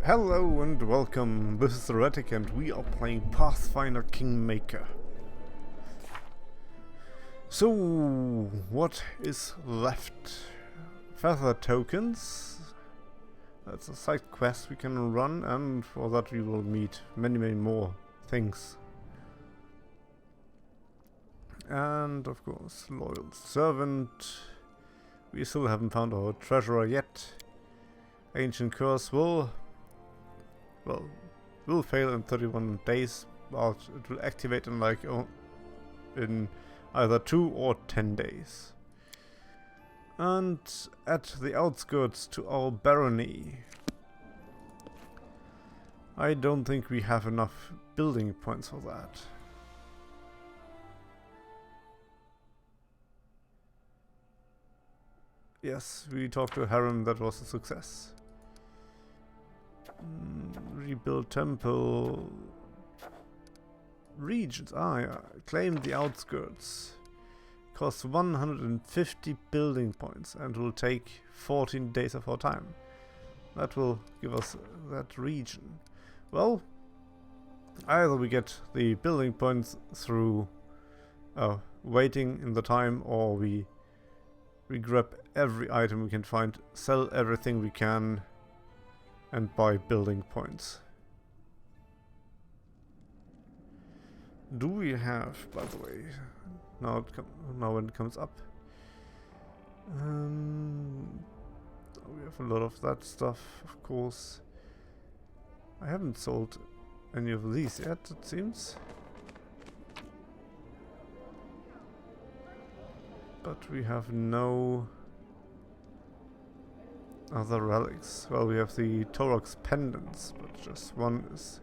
Hello and welcome, this is TheHeretic and we are playing Pathfinder Kingmaker. So, what is left? Feather tokens. That's a side quest we can run, and for that we will meet many more things. And of course, loyal servant. We still haven't found our treasurer yet. Ancient curse will fail in 31 days, but it will activate in in either 2 or 10 days. And at the outskirts to our barony. I don't think we have enough building points for that. Yes, we talked to Harem, that was a success. Rebuild temple. Regions. Yeah. Claim the outskirts. Costs 150 building points and will take 14 days of our time. That will give us that region. Well, either we get the building points through waiting in the time, or we grab every item we can find, sell everything we can, and buy building points. Do we have, by the way, now when it comes up, we have a lot of that stuff, of course. I haven't sold any of these yet, it seems. But we have no other relics. Well, we have the Torok's pendants, but just one is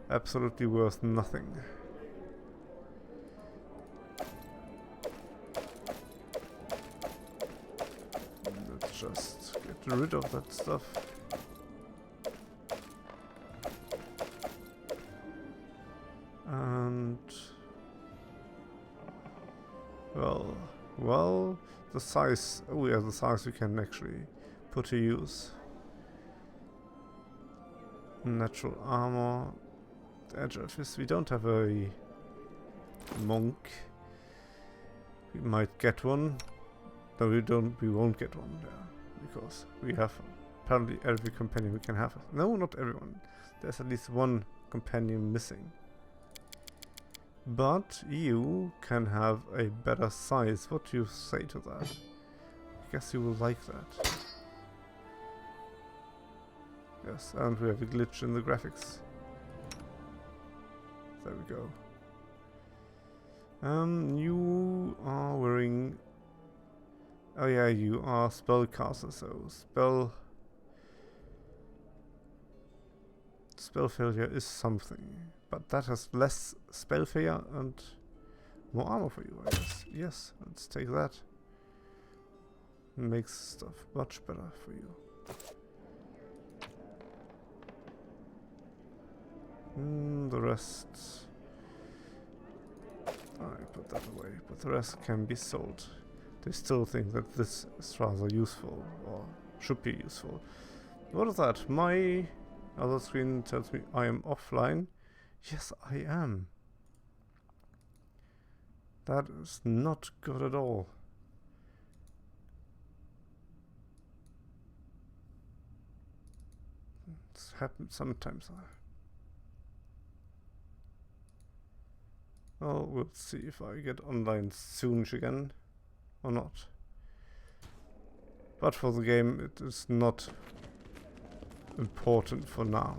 absolutely worth nothing. Let's just get rid of that stuff. And well, the size. Oh yeah, the size we can actually put to use. Natural armor. Agile fist. We don't have a monk. We might get one. No, we won't get one there, because we have apparently every companion we can have. No, not everyone. There's at least one companion missing. But you can have a better size. What do you say to that? I guess you will like that. Yes, and we have a glitch in the graphics. There we go. You are wearing... Oh yeah, you are spellcaster, so spell failure is something. But that has less spell failure and more armor for you, I guess. Yes, let's take that. Makes stuff much better for you. The rest... I put that away, but the rest can be sold. They still think that this is rather useful, or should be useful. What is that? My other screen tells me I am offline. Yes, I am. That is not good at all. It's happened sometimes. Well, we'll see if I get online soon again or not. But for the game, it is not important for now.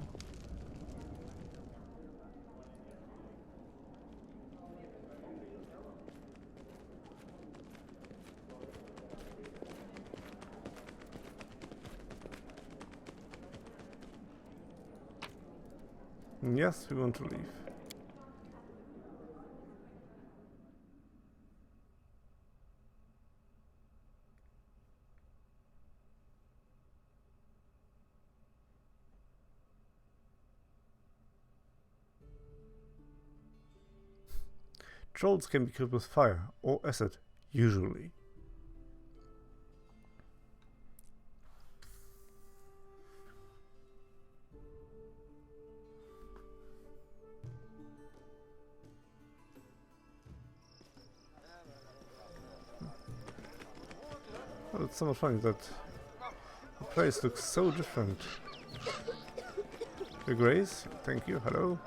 Yes, we want to leave. Trolls can be killed with fire or acid, usually. that's so much fun that the place looks so different. Grace, thank you, hello.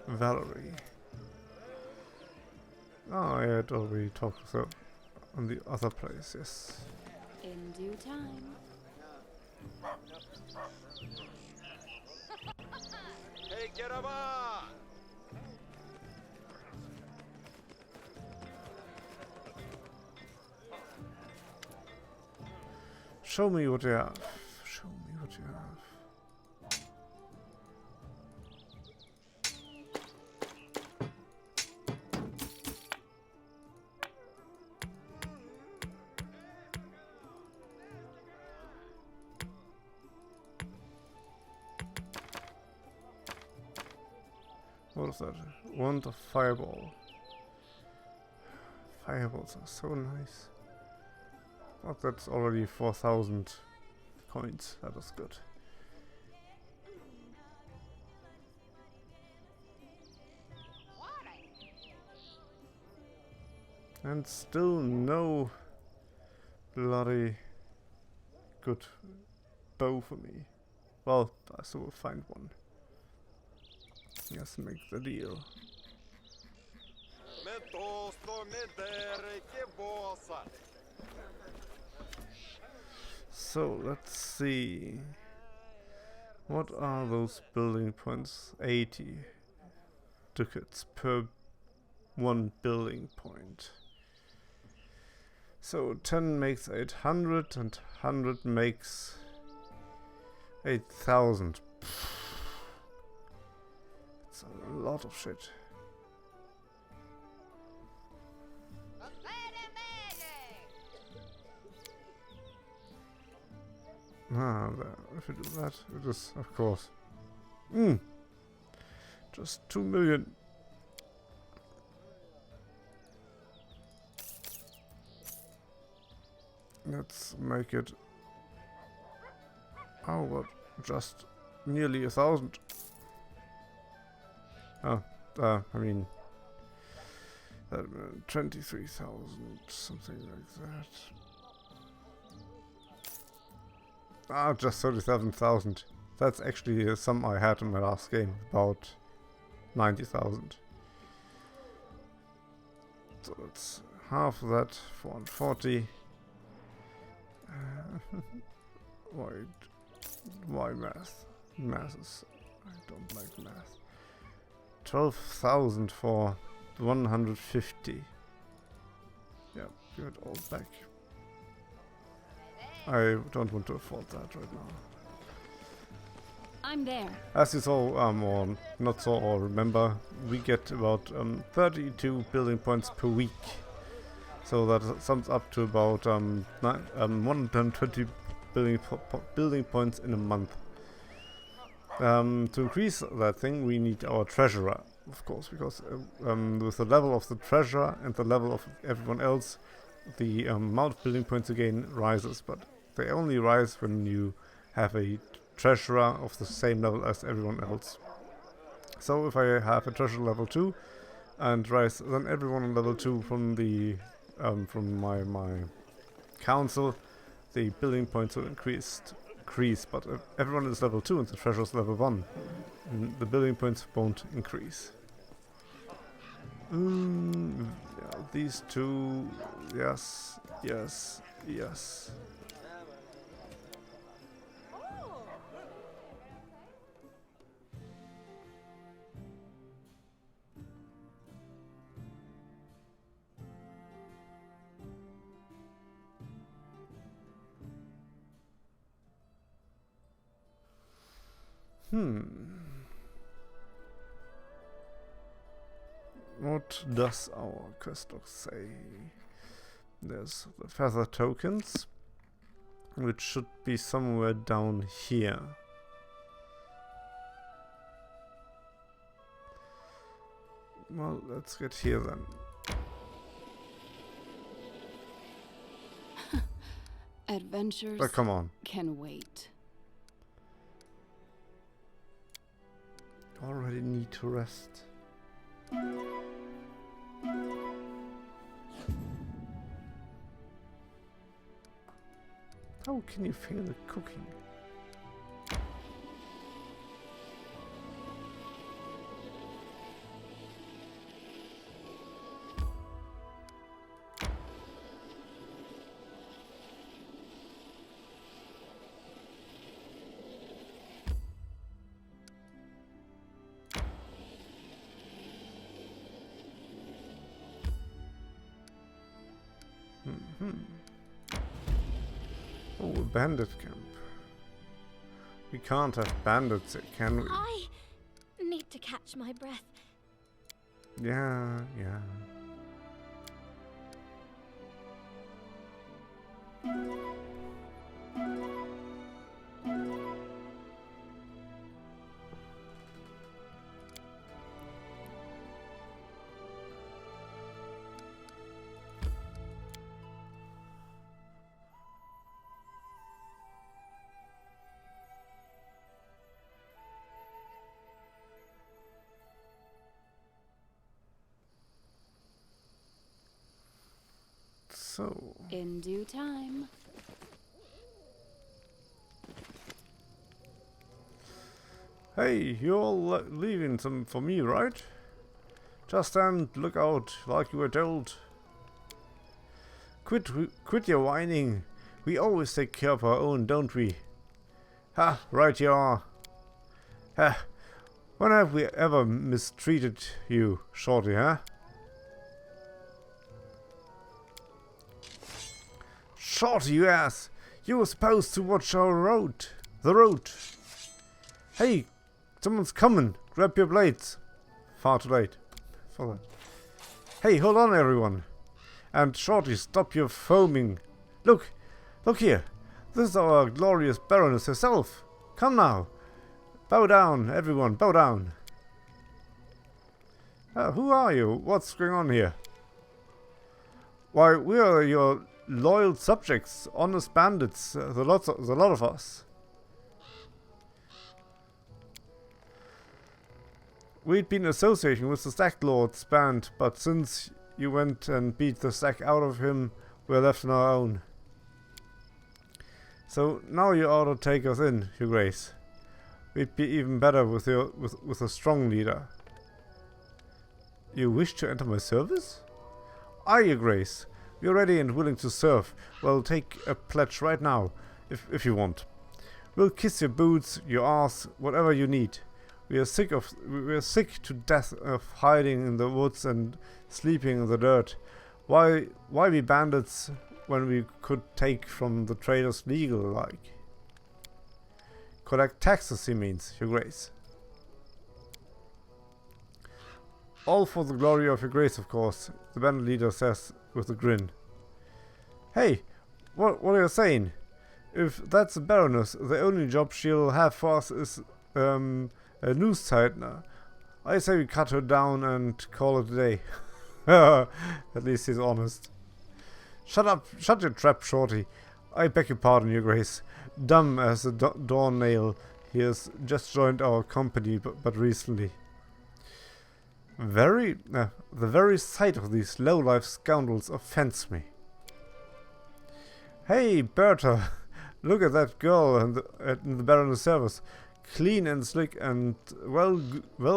Valerie. Oh, I had already talked with her on the other place, yes. In due time. Hey, get him on! Show me what you have. Show me what you have. What is that? Wand of fireball. Fireballs are so nice. Oh, that's already 4,000 coins. That is good. And still no bloody good bow for me. Well, I still will find one. Let's make the deal. So let's see. What are those building points? 80 ducats per one building point. So 10 makes 800 and 100 makes 8,000. It's a lot of shit. Ah, if you do that, it is, of course. Just 2 million. Let's make it. Oh, what? Just nearly 1,000. Oh, I mean, 23,000, something like that. Ah, just 37,000. That's actually a sum I had in my last game, about 90,000. So that's half of that, 440. Why math? Math is... I don't like math. 12,000 for 150. Yeah, give it all back. I don't want to afford that right now. I'm there. As you saw, or not saw or remember, we get about 32 building points per week. So that sums up to about 120 building points in a month. To increase that thing, we need our treasurer, of course, because with the level of the treasurer and the level of everyone else, the amount of building points again rises, but they only rise when you have a treasurer of the same level as everyone else. So if I have a treasurer level 2 and rise, then everyone on level 2 from the from my council, the building points will increase. But if everyone is level 2 and the treasurer is level 1, the building points won't increase. Yeah, these two, yes, yes, yes. What does our quest log say? There's the feather tokens, which should be somewhere down here. Well, let's get here then. Adventures Oh, come on. can wait. Already need to rest. How can you fail at cooking? Oh, a bandit camp. We can't have bandits here, can we? I need to catch my breath. Yeah, yeah. So, In due time. hey, you're all leaving some for me, right? Just stand, look out, like you were told. Quit your whining. We always take care of our own, don't we? Ha, right you are. Ha, when have we ever mistreated you, Shorty, huh? Shorty, you ass! You were supposed to watch our road. The road. Hey, someone's coming. Grab your blades. Far too late. For that. Hey, hold on, everyone. And Shorty, stop your foaming. Look here. This is our glorious Baroness herself. Come now. Bow down, everyone, bow down. Who are you? What's going on here? Why, we are your loyal subjects, honest bandits, there's a lot of us. We'd been associating with the Stack Lord's band, but since you went and beat the stack out of him, we're left on our own. So now you ought to take us in, Your Grace. We'd be even better with a strong leader. You wish to enter my service? Aye, Your Grace. We are ready and willing to serve. Well, take a pledge right now, if you want. We'll kiss your boots, your ass, whatever you need. We are sick to death of hiding in the woods and sleeping in the dirt. Why be bandits when we could take from the traders legal like? Collect taxes, he means, Your Grace. All for the glory of Your Grace, of course, the bandit leader says with a grin. Hey, what are you saying? If that's the Baroness, the only job she'll have for us is a noose tightener. I say we cut her down and call it a day. At least he's honest. Shut up, shut your trap, Shorty. I beg your pardon, Your Grace. Dumb as a doornail, he has just joined our company, but recently. The very sight of these low-life scoundrels offends me. Hey, Bertha, look at that girl in the Baroness' service. Clean and slick and well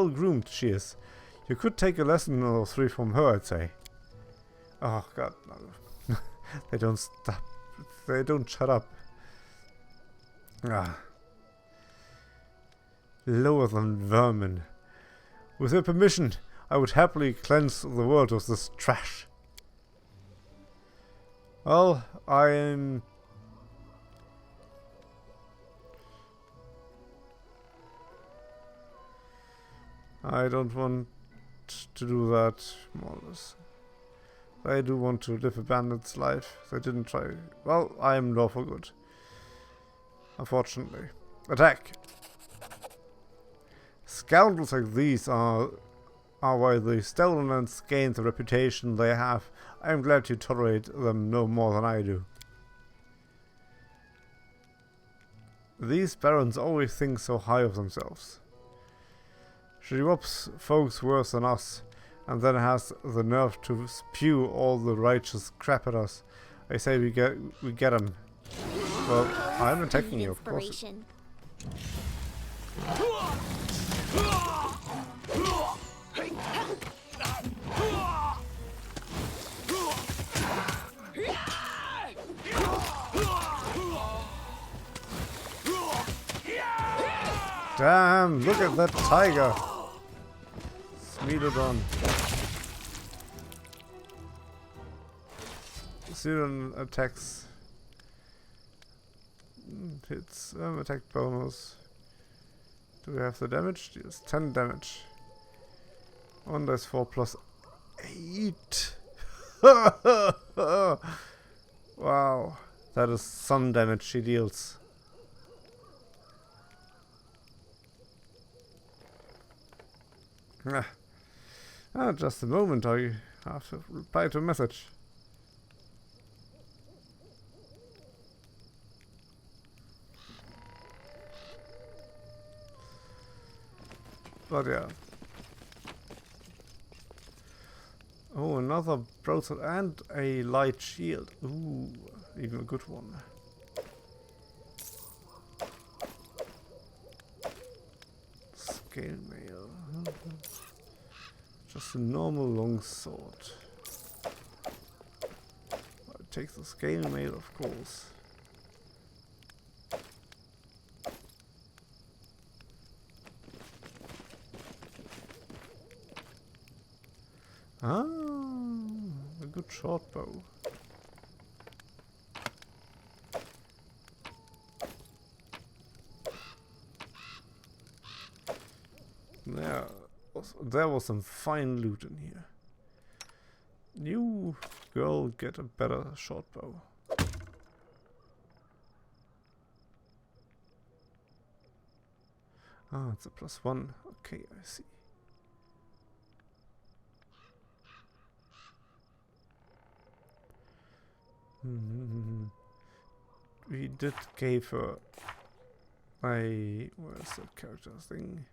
groomed she is. You could take a lesson or three from her, I'd say. Oh God, no. They don't stop. They don't shut up. Ah. Lower than vermin. With your permission, I would happily cleanse the world of this trash. Well, I don't want to do that, more or less. They do want to live a bandit's life. They didn't try. Well, I am lawful good. Unfortunately. Attack! Scoundrels like these are why the stolen lands gain the reputation they have. I am glad you tolerate them no more than I do. These barons always think so high of themselves. She robs folks worse than us, and then has the nerve to spew all the righteous crap at us. I say we get 'em. Cold I'm and attacking you, of course. inspiration. Damn, look at that tiger. Smilodon. Zero attacks. Hits, attack bonus. Do we have the damage? Yes, 10 damage. 1 dice 4 plus 8. Wow, that is some damage she deals. Just a moment, I have to reply to a message. But yeah. Oh, another broadsword and a light shield. Ooh, even a good one. Scale mail. Just a normal long sword. I'll take the scale mail, of course. Ah, a good short bow. There was some fine loot in here. You girl get a better short bow. Ah, it's a +1. Okay, I see. We did give her a where's that character thing?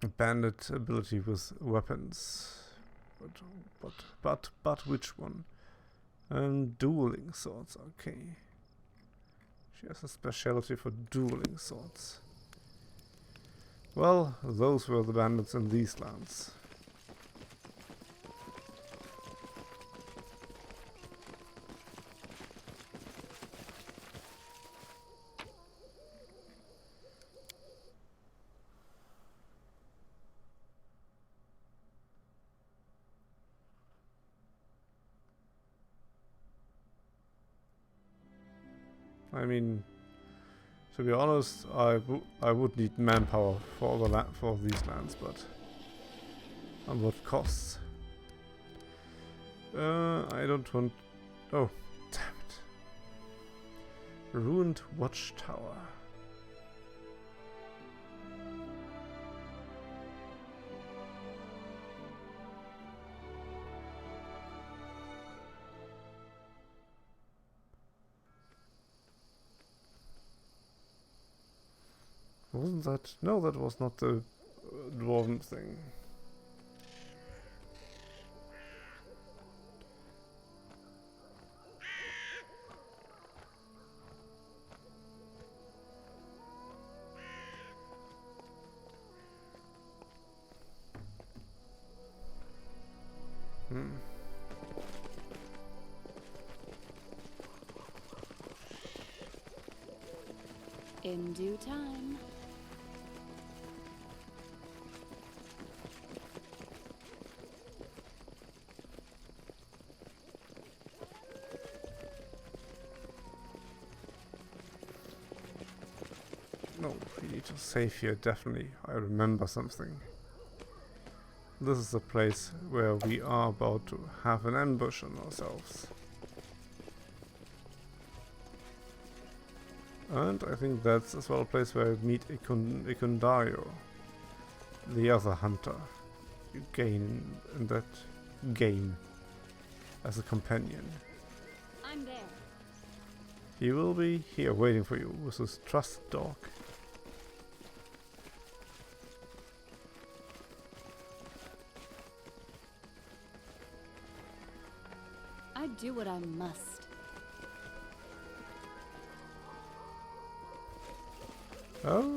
A bandit ability with weapons. But which one? Dueling swords, okay. She has a specialty for dueling swords. Well, those were the bandits in these lands. I mean, to be honest, I would need manpower for for these lands, but on what costs? I don't want. Oh, damn it! Ruined watchtower. Wasn't that? No, that was not the dwarven thing. In due time. No, we need to save here, definitely. I remember something. This is the place where we are about to have an ambush on ourselves. And I think that's as well a place where I meet Ikundario, the other hunter you gain in that game as a companion. I'm there. He will be here waiting for you with his trusted dog. I do what I must. Oh.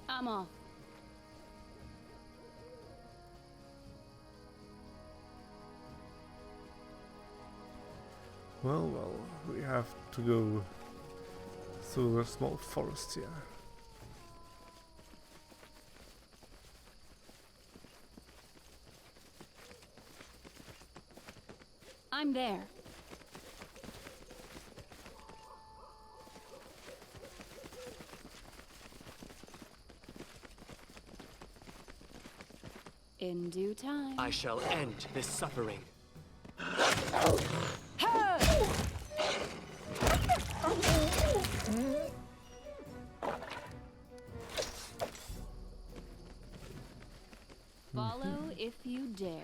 I'm off. Well, we have to go through the small forest here. I'm there. In due time. I shall end this suffering. Follow if you dare.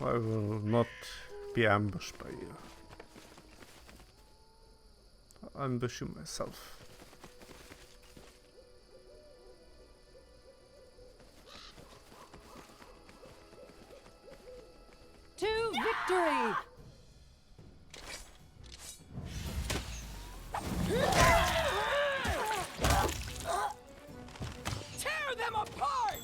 I will not be ambushed by you. I'll ambush you myself. To victory! Tear them apart!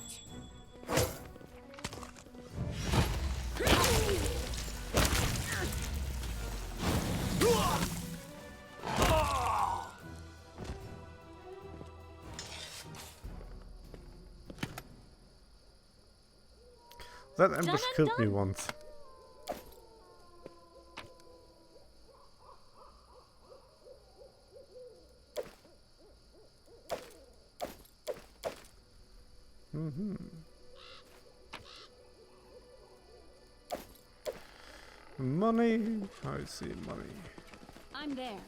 That ambush killed me once. Money. I see money. I'm there.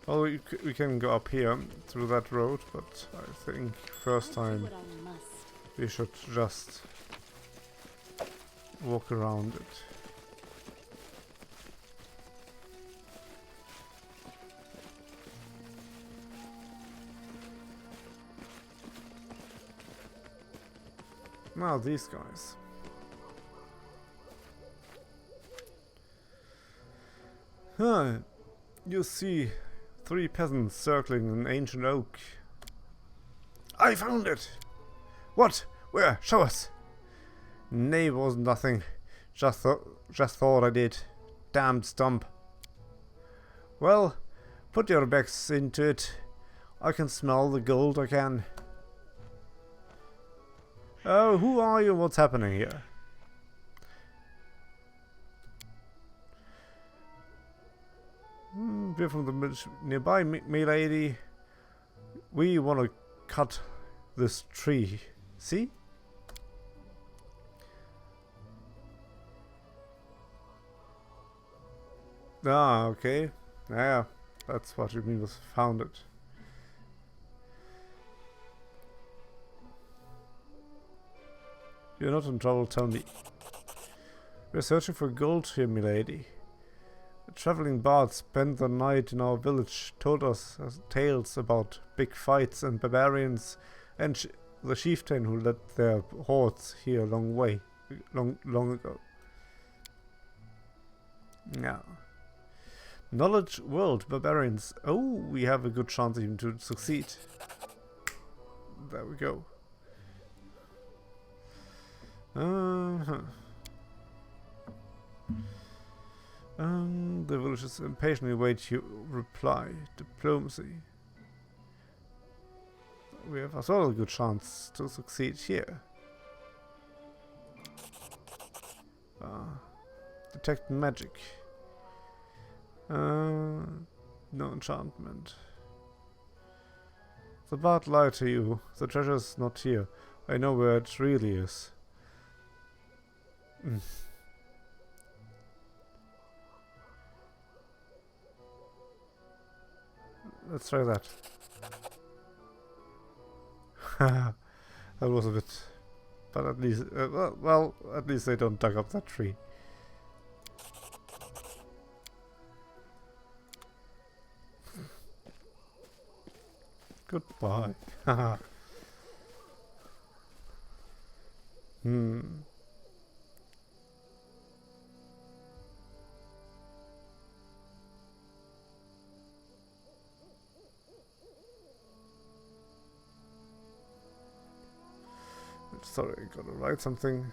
Well, we can go up here through that road, but I think first I'll do time what I must. we should just walk around it. Now these guys. You see 3 peasants circling an ancient oak. I found it! What? Where? Show us! Nay, it wasn't nothing. Just thought I did. Damned stump. Well, put your backs into it. I can smell the gold, I can. Oh, who are you? What's happening here? We're from the village nearby, milady. We want to cut this tree. See? Ah, okay. Yeah, that's what you mean was founded. You're not in trouble, tell me. We're searching for gold here, milady. A traveling bard spent the night in our village, told us tales about big fights and barbarians, and the chieftain who led their hordes here long ago. Yeah. Knowledge world barbarians. Oh, we have a good chance even to succeed. There we go. The villagers impatiently wait your reply. Diplomacy. We have as well a good chance to succeed here. Detect magic. No enchantment. The bard lied to you. The treasure's not here. I know where it really is. Let's try that. That was a bit... But at least... well, at least they don't dug up that tree. Goodbye. Haha. Sorry, I gotta write something.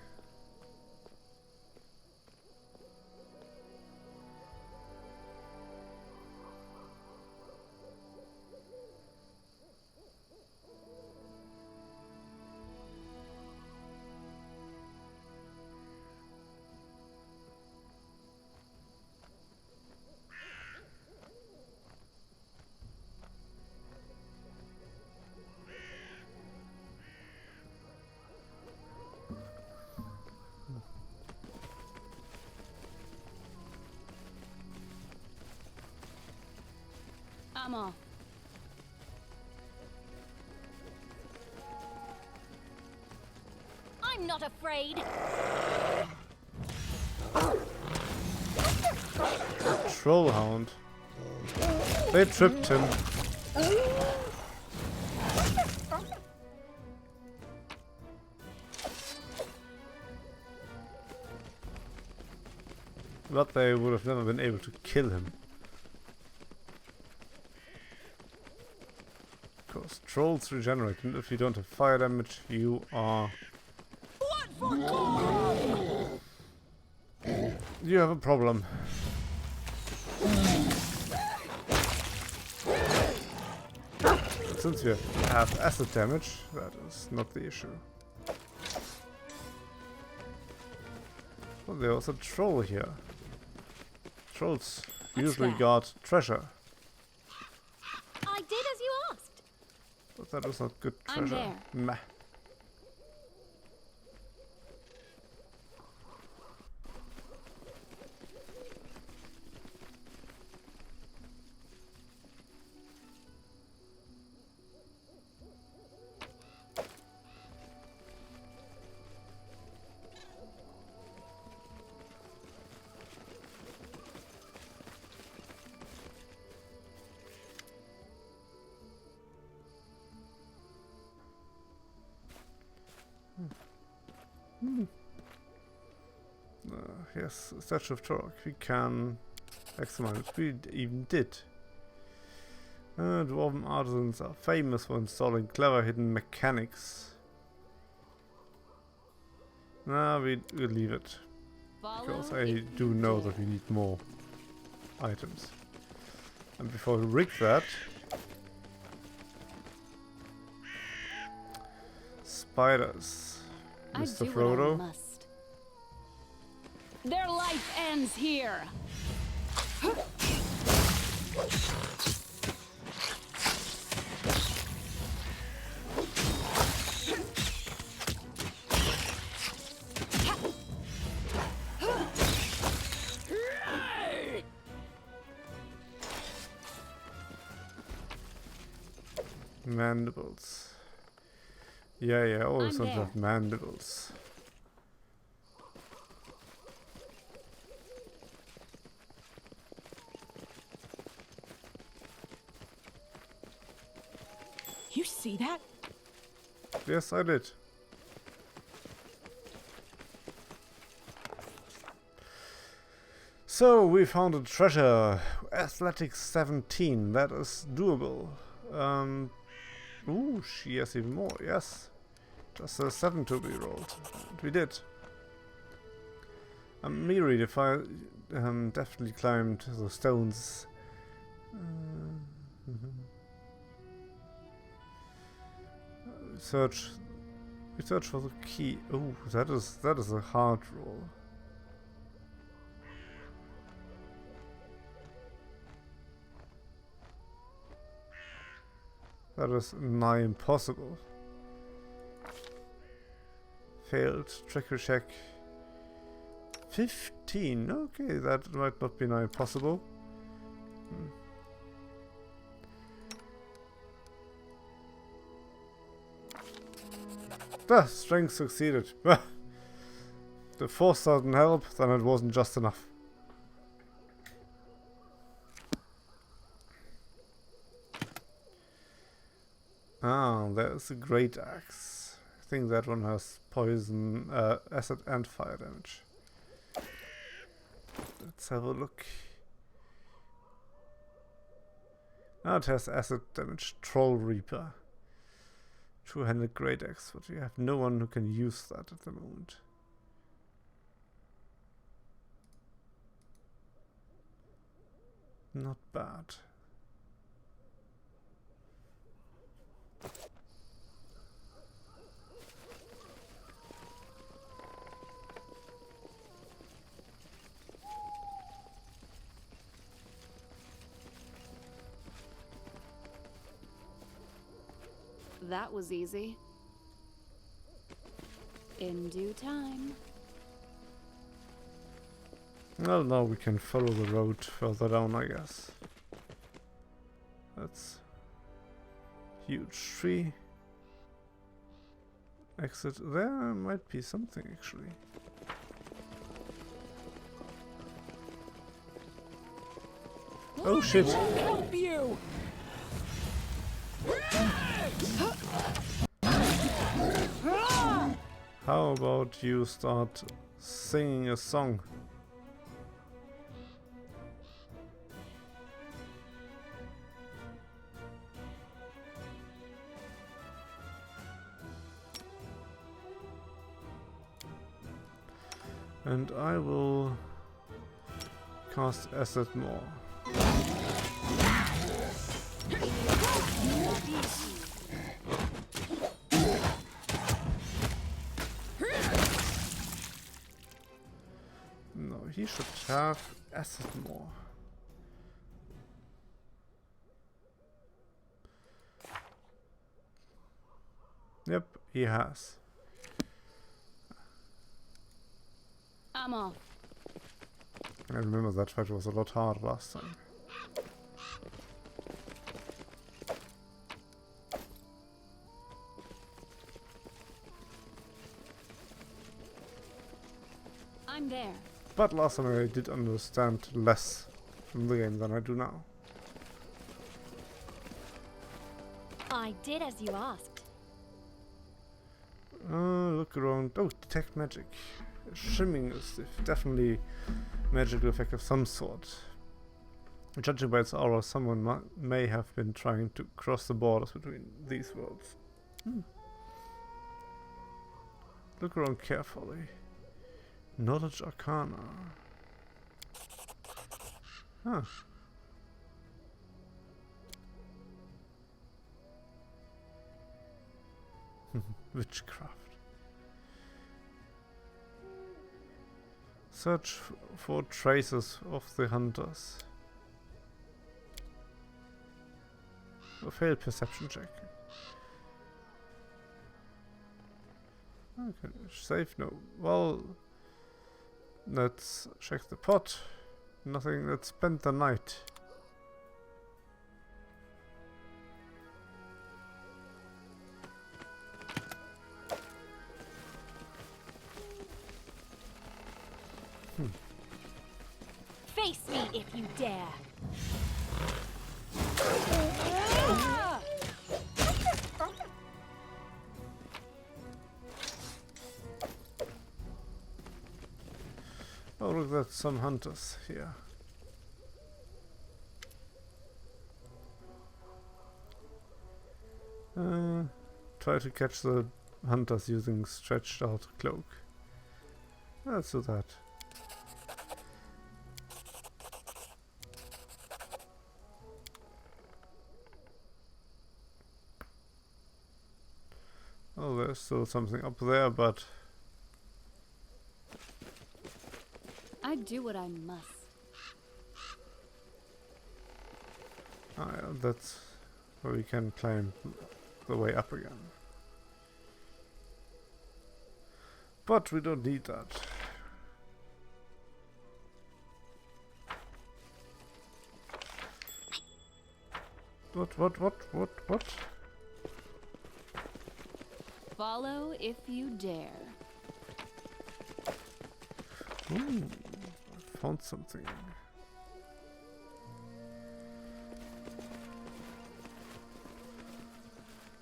I'm off. I'm not afraid. Trollhound. They tripped him. But they would have never been able to kill him. Because trolls regenerate, and if you don't have fire damage, you are... You have a problem. Since you have acid damage, that is not the issue. Well, there was a troll here. Trolls usually that? guard treasure, I did as you asked. but that was not good I'm treasure. there. Meh. Yes, Statue of Torok. We can examine it. We even did. Dwarven artisans are famous for installing clever hidden mechanics. Nah, we'll leave it. Because I do know that we need more items. And before we rig that... Spiders. Mr. Frodo. Their life ends here. Mandibles. Yeah, always I'm want to have mandibles. You see that? Yes, I did. So, we found a treasure. Athletics 17. That is doable. Ooh, she has even more. Yes. Just a 7 to be rolled. And we did. Miri definitely climbed the stones. Search for the key. Oh, that is a hard roll. That is nigh impossible. Failed. Trickery check. 15. Okay, that might not be nigh impossible. The strength succeeded. The force doesn't help, then it wasn't just enough. Ah, there's a great axe. I think that one has poison, acid and fire damage. Let's have a look. Ah, it has acid damage. Troll Reaper. Two-handed great axe, but we have no one who can use that at the moment. Not bad. That was easy. In due time. Well, now we can follow the road further down, I guess. That's huge tree. Exit. There might be something actually. Oh shit! Help you! How about you start singing a song? And I will cast Acid more. No, he should have Acid more. Yep, he has. I'm off. I remember that fight was a lot harder last time. I'm there. But last time I did understand less from the game than I do now. I did as you asked. Look around. Oh, detect magic. Shimming is definitely magical effect of some sort. Judging by its aura, someone may have been trying to cross the borders between these worlds. Look around carefully. Knowledge Arcana. Huh. Witchcraft. Search for traces of the hunters. A failed perception check. Okay, save no. Well, let's check the pot. Nothing. Let's spend the night. Face me if you dare. Oh, look, that's some hunters here. Try to catch the hunters using stretched out cloak. Let's do that. Oh, there's still something up there, but I do what I must. yeah, that's where we can climb the way up again. But we don't need that. What? Follow if you dare. Ooh, I found something.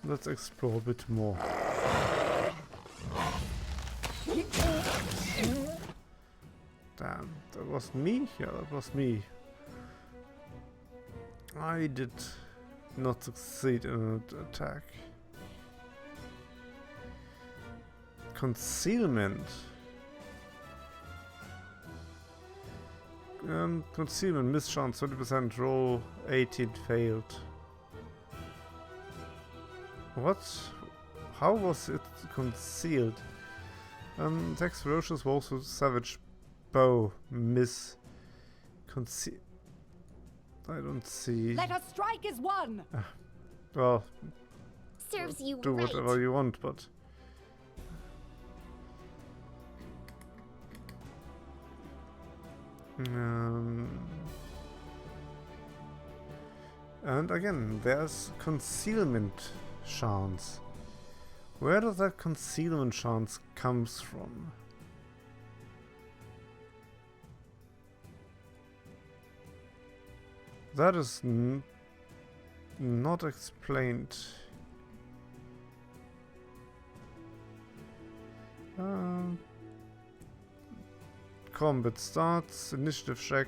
Let's explore a bit more. Damn, that was me? Yeah, that was me. I did not succeed in an attack. Concealment. Concealment, miss chance 20%, roll 18 failed. What? How was it concealed? Attacks ferocious wolves with savage bow, miss. Conceal. I don't see. Let us strike as one. Well, Serves you do right. whatever you want, but. And again, there's concealment chance. Where does that concealment chance comes from? That is not explained. Combat starts, initiative check,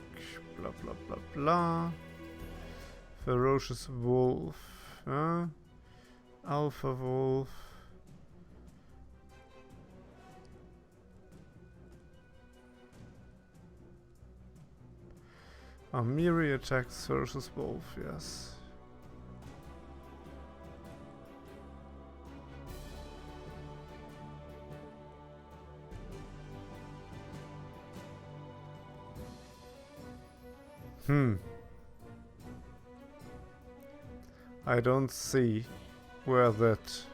blah blah blah blah. Ferocious wolf, alpha wolf. Amiri attacks ferocious wolf, yes. I don't see where that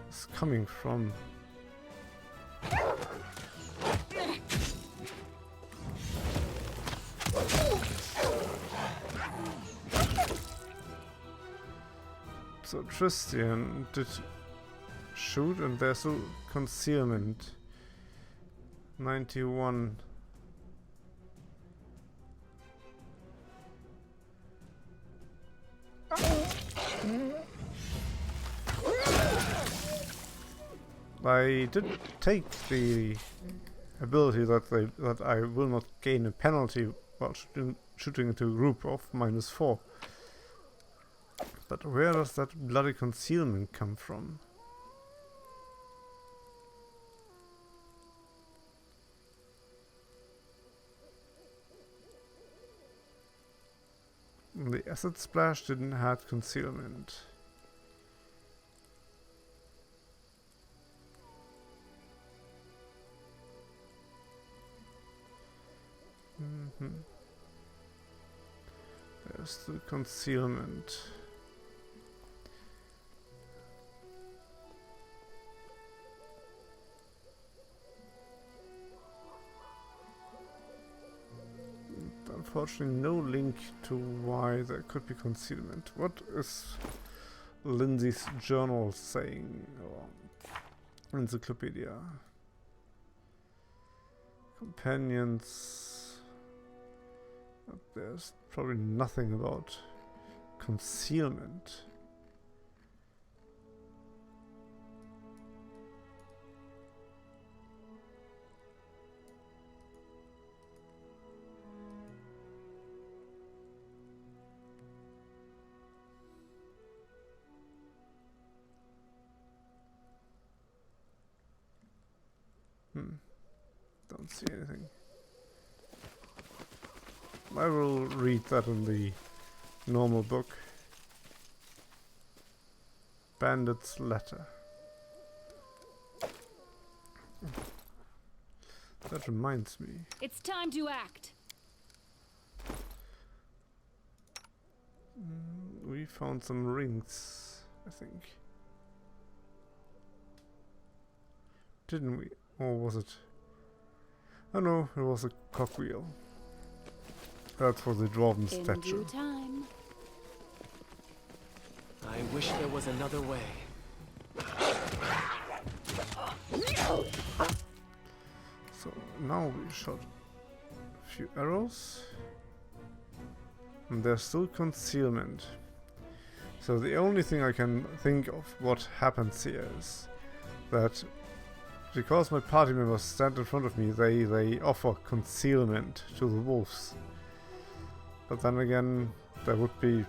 is coming from. So Tristian did shoot and there's a concealment. 91. I did take the ability that I will not gain a penalty while shooting into a group of -4. But where does that bloody concealment come from? The acid splash didn't have concealment. There's the concealment. Unfortunately, no link to why there could be concealment. What is Lindsay's journal saying? Or encyclopedia. Companions. But there's probably nothing about concealment. Don't see anything. I will read that in the normal book. Bandit's letter. That reminds me. It's time to act. We found some rings, I think. Didn't we? Or was it? Oh no, it was a cogwheel. That's for the dwarven In statue. due time. I wish there was another way. So now we shot a few arrows. And there's still concealment. So the only thing I can think of what happens here is that because my party members stand in front of me, they offer concealment to the wolves. But then again, there would be...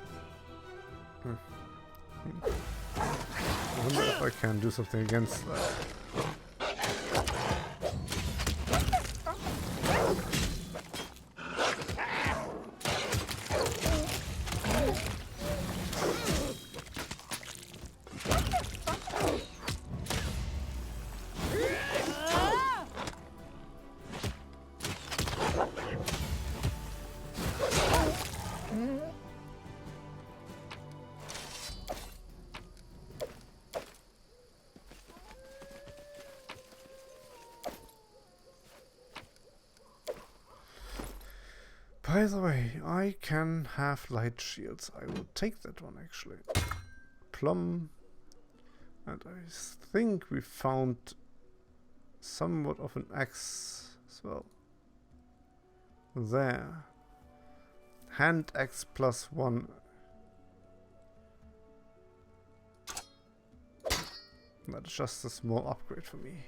I wonder if I can do something against that. By the way, I can have light shields. I will take that one actually. Plum. And I think we found somewhat of an axe as well. There. Hand axe +1. That's just a small upgrade for me.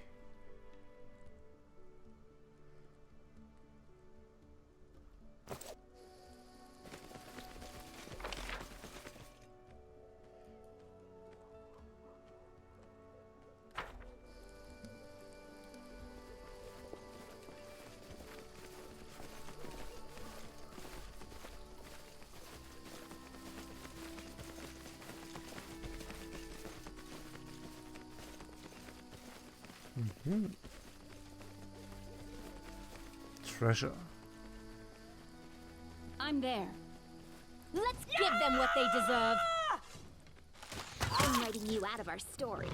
Treasure. I'm there. Let's give them what they deserve. I'm writing you out of our story.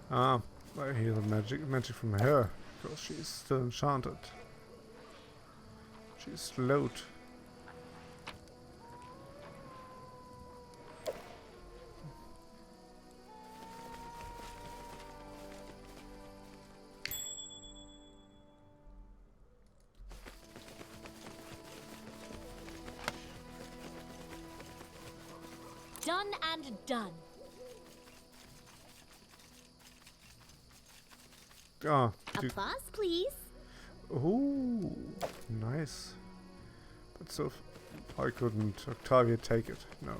Ah, I hear the magic from her, because she's still enchanted. She's slowed. Done and done. Ah, Applause, please. ooh, nice. But so I couldn't Octavia take it. No.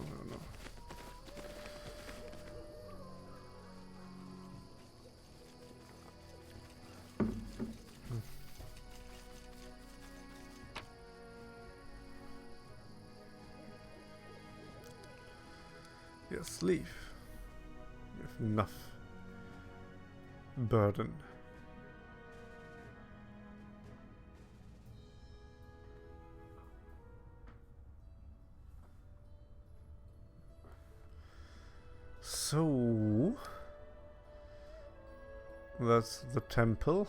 Yes, leave. We have enough burden. So that's the temple.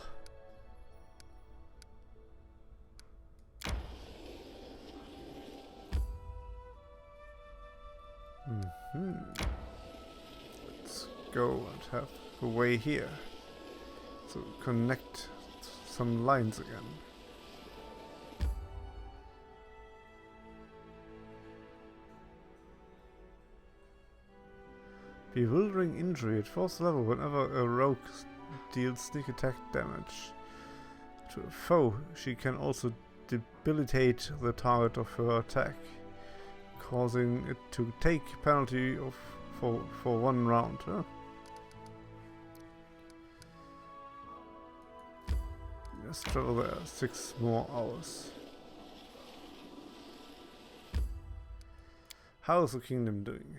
Let's go and have a way here to connect some lines again. Bewildering injury at 4th level. Whenever a rogue deals sneak attack damage to a foe, she can also debilitate the target of her attack, causing it to take penalty of for 1 round. Huh? Let's travel there 6 more hours. How's the kingdom doing?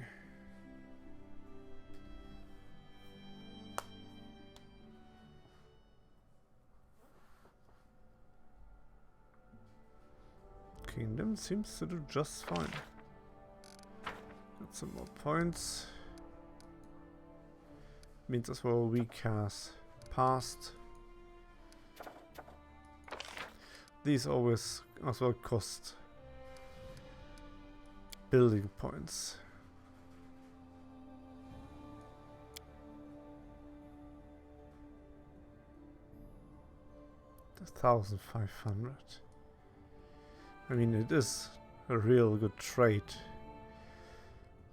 Kingdom seems to do just fine. Got some more points. Means as well week has passed. These always as well cost building points. That's 1,500. I mean, it is a real good trade,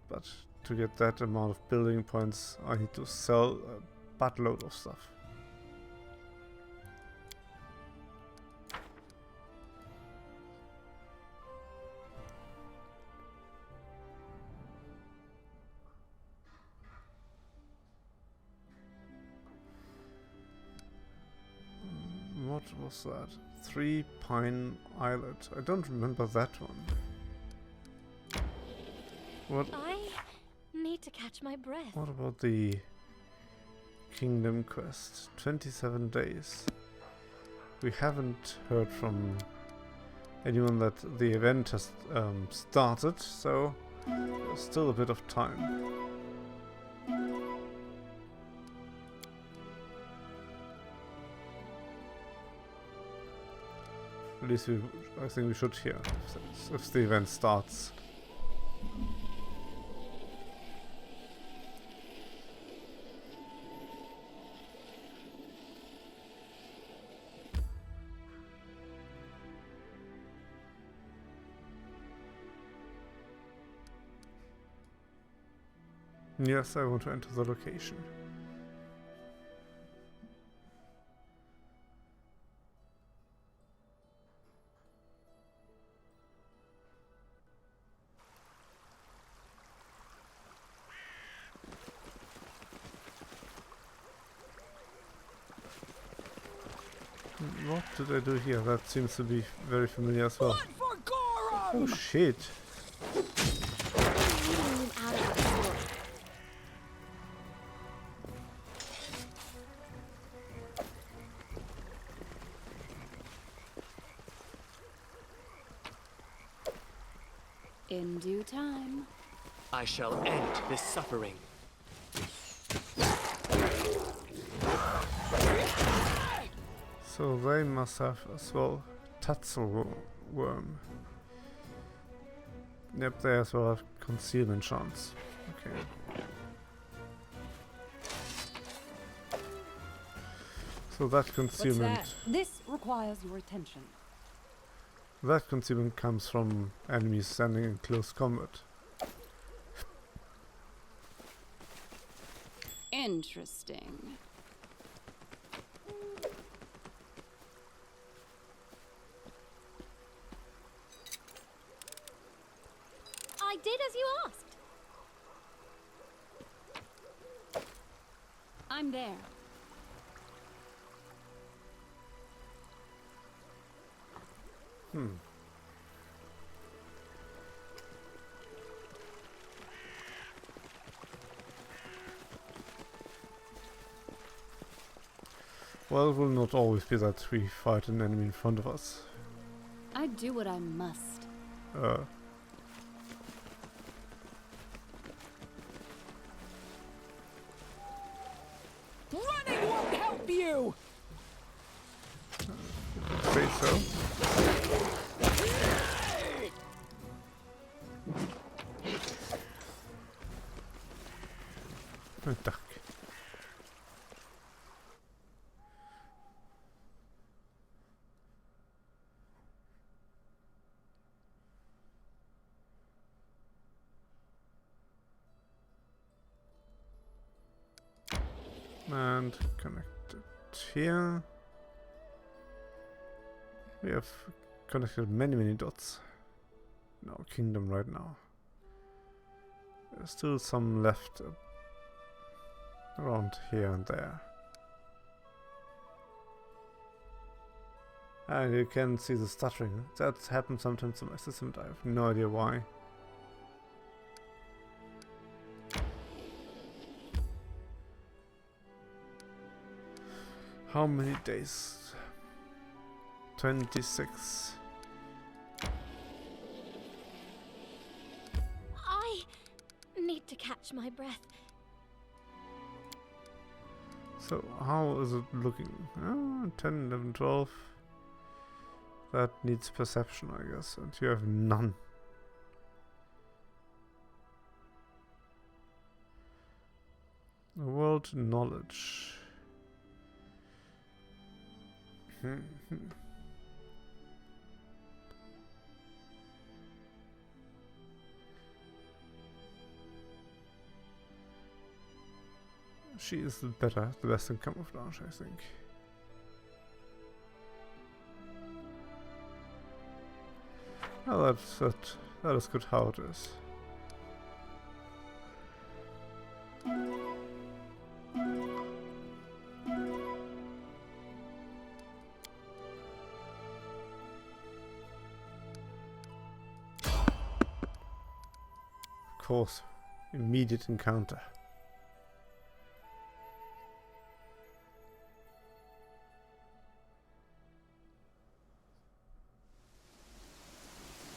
but to get that amount of building points, I need to sell a buttload of stuff. What was that? 3 Pine Islet. I don't remember that one. What? I need to catch my breath. What about the Kingdom Quest? 27 days. We haven't heard from anyone that the event has started, so there's still a bit of time. At least I think we should hear if the event starts. Yes, I want to enter the location. What did I do here? That seems to be very familiar as well. Oh shit! In due time. I shall end this suffering. So they must have as well Tatzel worm. Yep, they as well have concealment chance. Okay. So that concealment. This requires your attention. That concealment comes from enemies standing in close combat. Interesting. I did as you asked. I'm there. Well, it will not always be that we fight an enemy in front of us. I do what I must. Running won't help you! Say so. A duck. And connect it here. We have connected many dots in our kingdom right now. There's still some left around here and there. And you can see the stuttering. That happens sometimes to my system, but I have no idea why. How many days? 26. I need to catch my breath. So how is it looking? 10, 11, 12. That needs perception, I guess, and you have none. World knowledge. She is the best in camouflage, I think. Oh, that is good how it is. Of course, immediate encounter.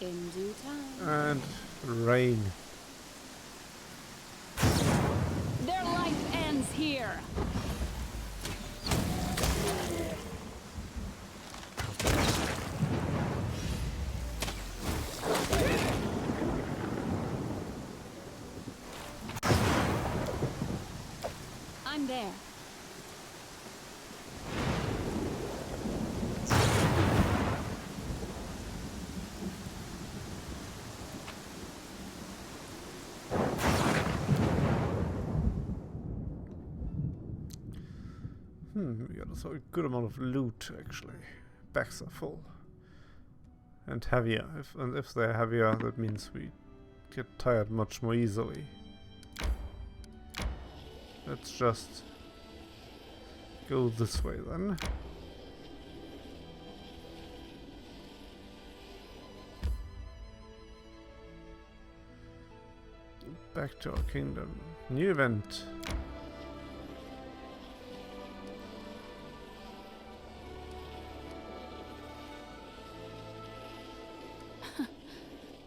In due time. And rain. Their life ends here. I'm there. We got a good amount of loot actually. Bags are full. And heavier. If they're heavier, that means we get tired much more easily. Let's just go this way then. Back to our kingdom. New event.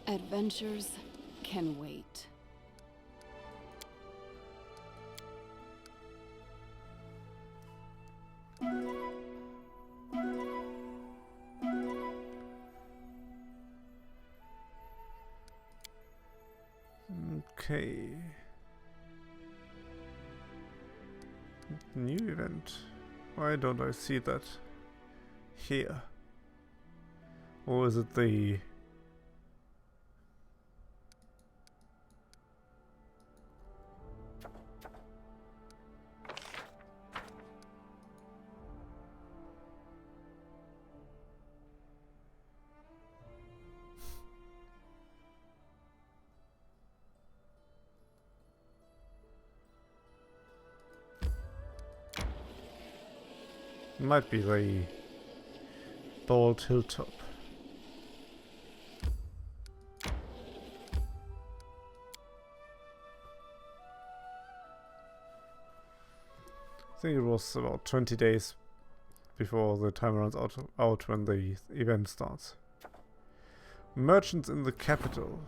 Adventures can wait. Okay. New event. Why don't I see that here? Or is it the... Might be the Bald Hilltop. I think it was about 20 days before the time runs out when the event starts. Merchants in the capital.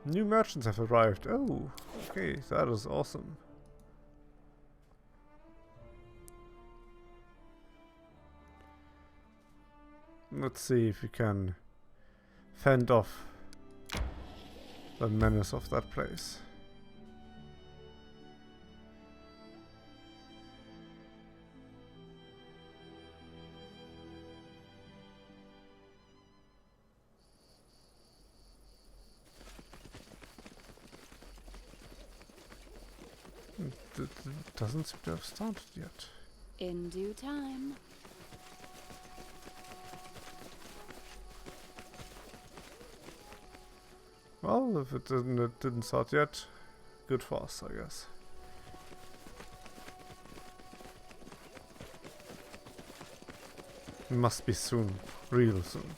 New merchants have arrived. Oh, okay, that is awesome. Let's see if we can fend off the menace of that place. It doesn't seem to have started yet. In due time. Well, if it didn't start yet, good for us, I guess. Must be soon, real soon.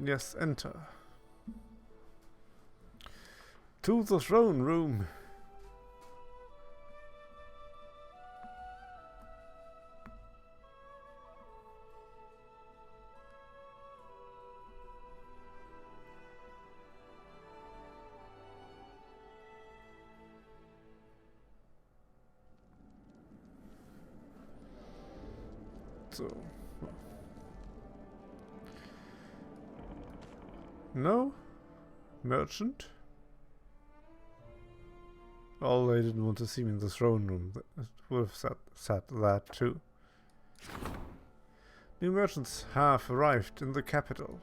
Yes, enter. To the throne room. So, no merchant. Oh, they didn't want to see me in the throne room. That would have said that too. New merchants have arrived in the capital.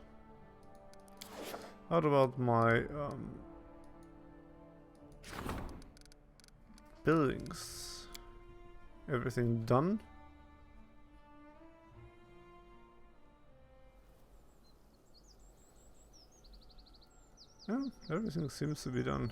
What about my buildings? Everything done? Yeah, everything seems to be done.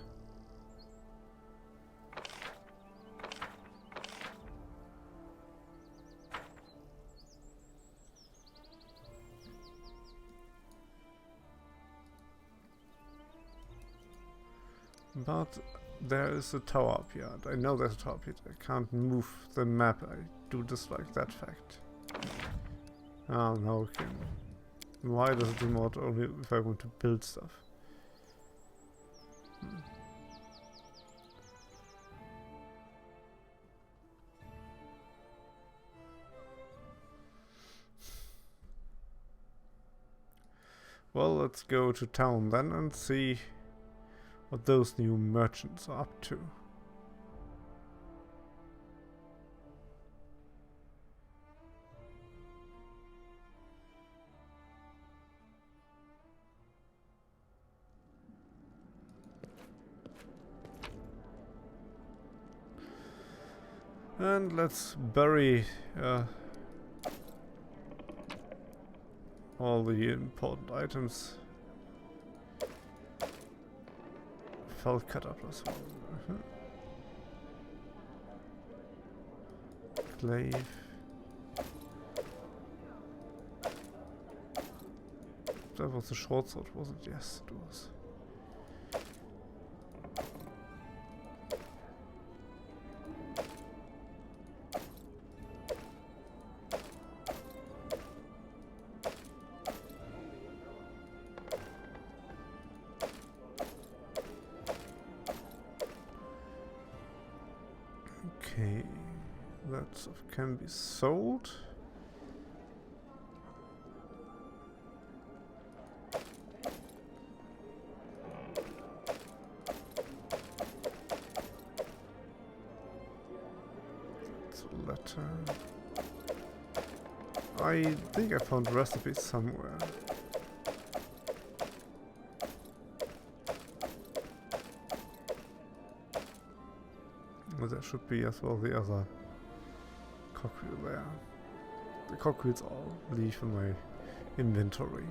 But there is a tower up here. I know there's a tower up here. I can't move the map. I do dislike that fact. Ah, now I can. Why does it do mod only if I want to build stuff? Well, let's go to town then and see what those new merchants are up to. And let's bury all the important items. Felt cut up as well. Glaive. That was a short sword, was it? Yes, it was. Okay, that stuff can be sold. That's a letter. I think I found recipes somewhere. Well, there should be as well the other cockwheel there. The cockwheels I'll leave in my inventory.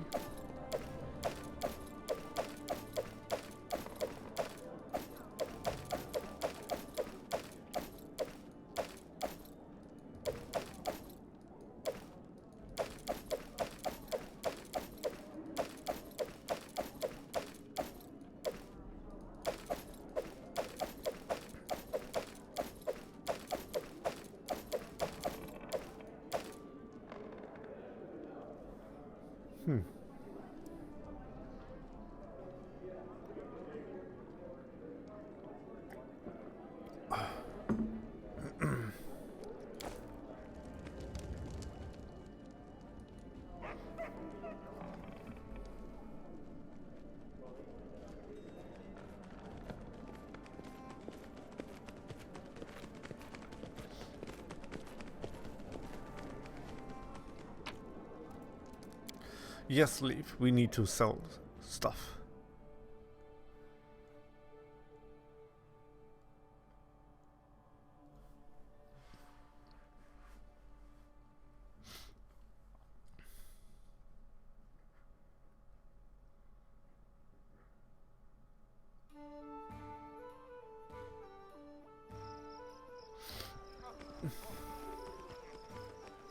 Yes, leave. We need to sell stuff.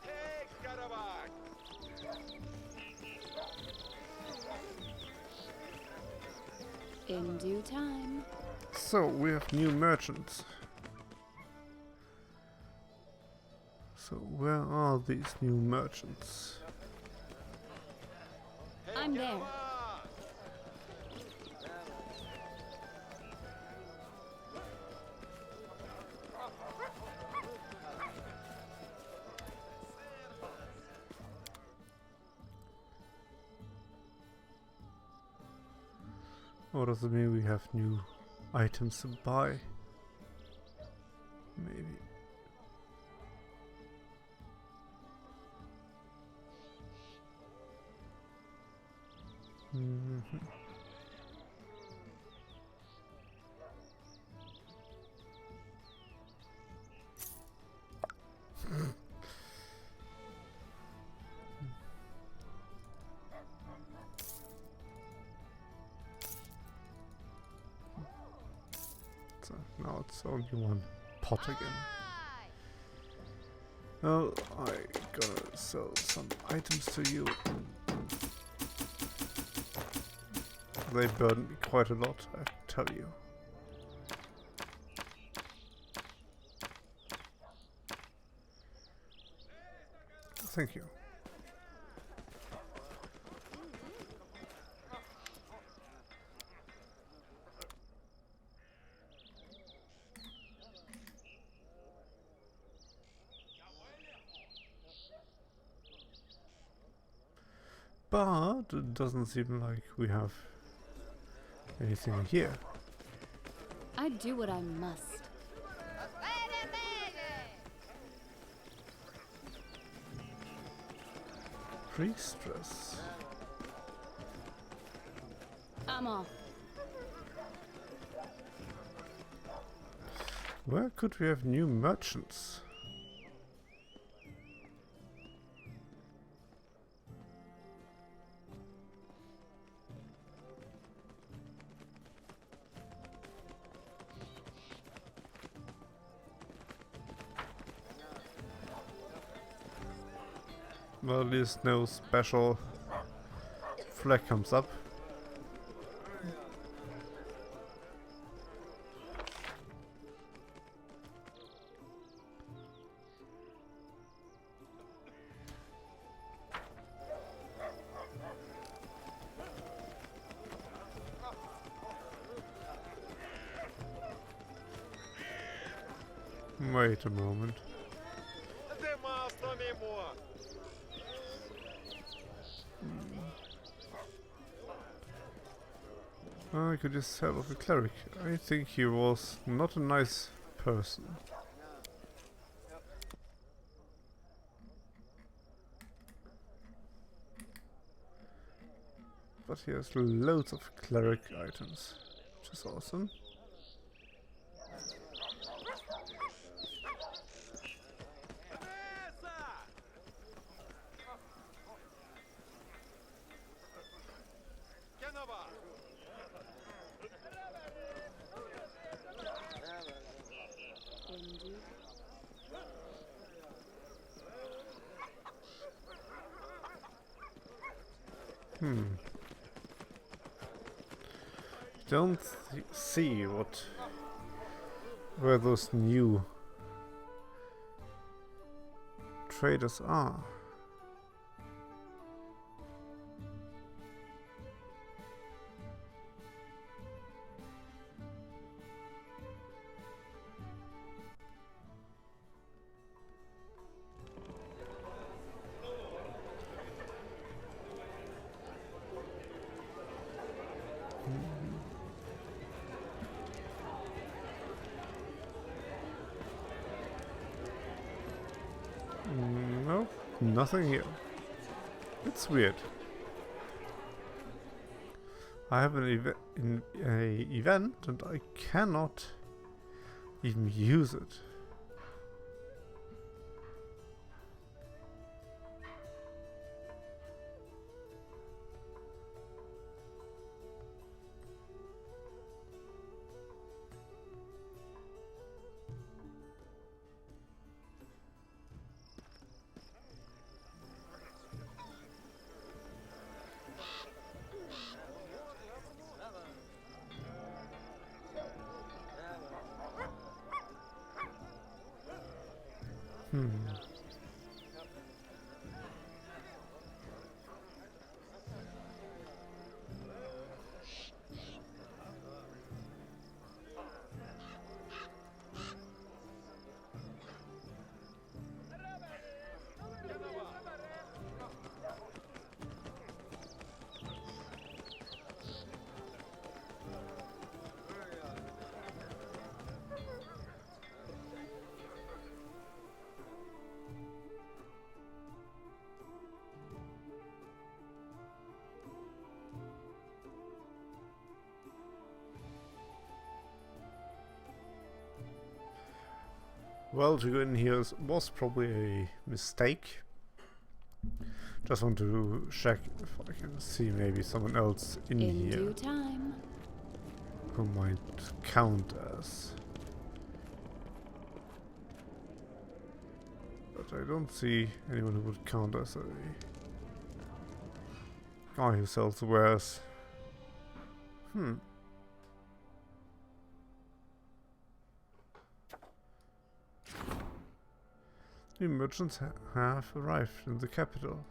Hey, caravan! In due time. So we have new merchants. So where are these new merchants? I'm there. Or does it mean we have new items to buy? Maybe. So now it's only one pot again. Well, I gotta sell some items to you. They burden me quite a lot, I tell you. Thank you. But it doesn't seem like we have anything here. I do what I must. Priestess. I'm off. Where could we have new merchants? Well, at least no special flag comes up. Wait a moment. I could just sell off a cleric. I think he was not a nice person. But he has loads of cleric items, which is awesome. Don't see where those new traders are. No, nothing here. It's weird. I have an event and I cannot even use it. Hmm. Well, to go in here was probably a mistake. Just want to check if I can see maybe someone else in here due time. who might count as. But I don't see anyone who would count as a guy who sells wares. New merchants have arrived in the capital.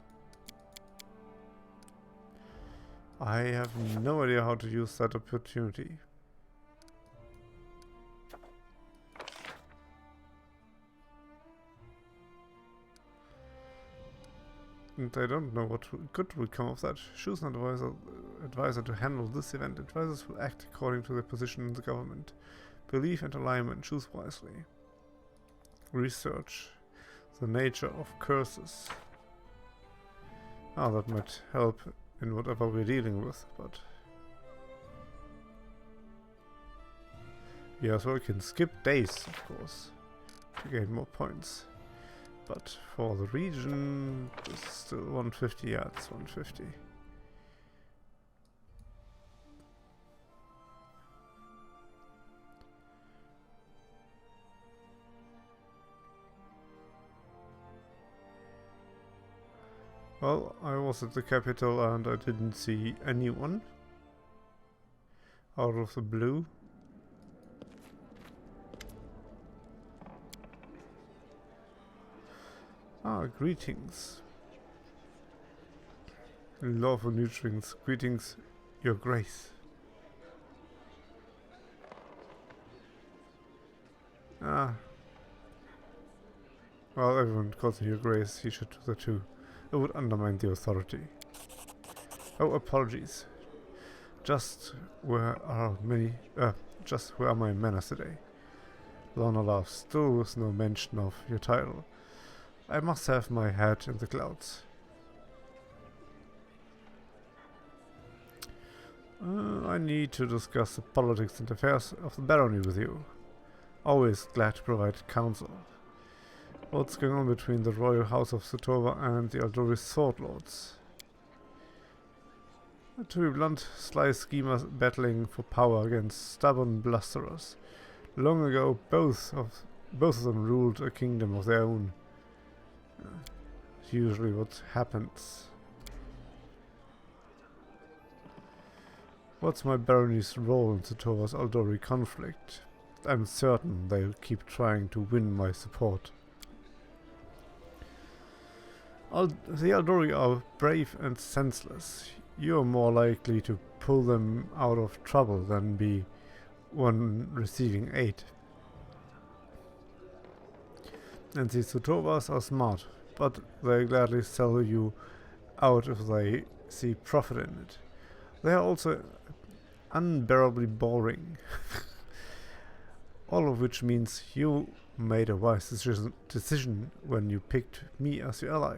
I have no idea how to use that opportunity. And I don't know what good will come of that. Choose an advisor to handle this event. Advisors will act according to their position in the government. Belief and alignment. Choose wisely. Research the nature of curses. That might help in whatever we're dealing with, but yeah, so I can skip days, of course, to gain more points. But for the region, this is still 150. Yeah, it's 150. Well, I was at the capital and I didn't see anyone out of the blue. Greetings. Lawful nutrients. Greetings, Your Grace. Well, everyone calls him Your Grace. He should do that too. It would undermine the authority. Oh, apologies. Just where are my manners today? Lorna laughs, still with no mention of your title. I must have my head in the clouds. I need to discuss the politics and affairs of the barony with you. Always glad to provide counsel. What's going on between the royal house of Sotova and the Aldori sword lords? To be blunt, sly schemers battling for power against stubborn blusterers. Long ago, both of them ruled a kingdom of their own. It's usually what happens. What's my barony's role in Sotova's Aldori conflict? I'm certain they'll keep trying to win my support. The Aldori are brave and senseless. You're more likely to pull them out of trouble than be one receiving aid. And the Sotovas are smart, but they gladly sell you out if they see profit in it. They are also unbearably boring. All of which means you made a wise decision when you picked me as your ally.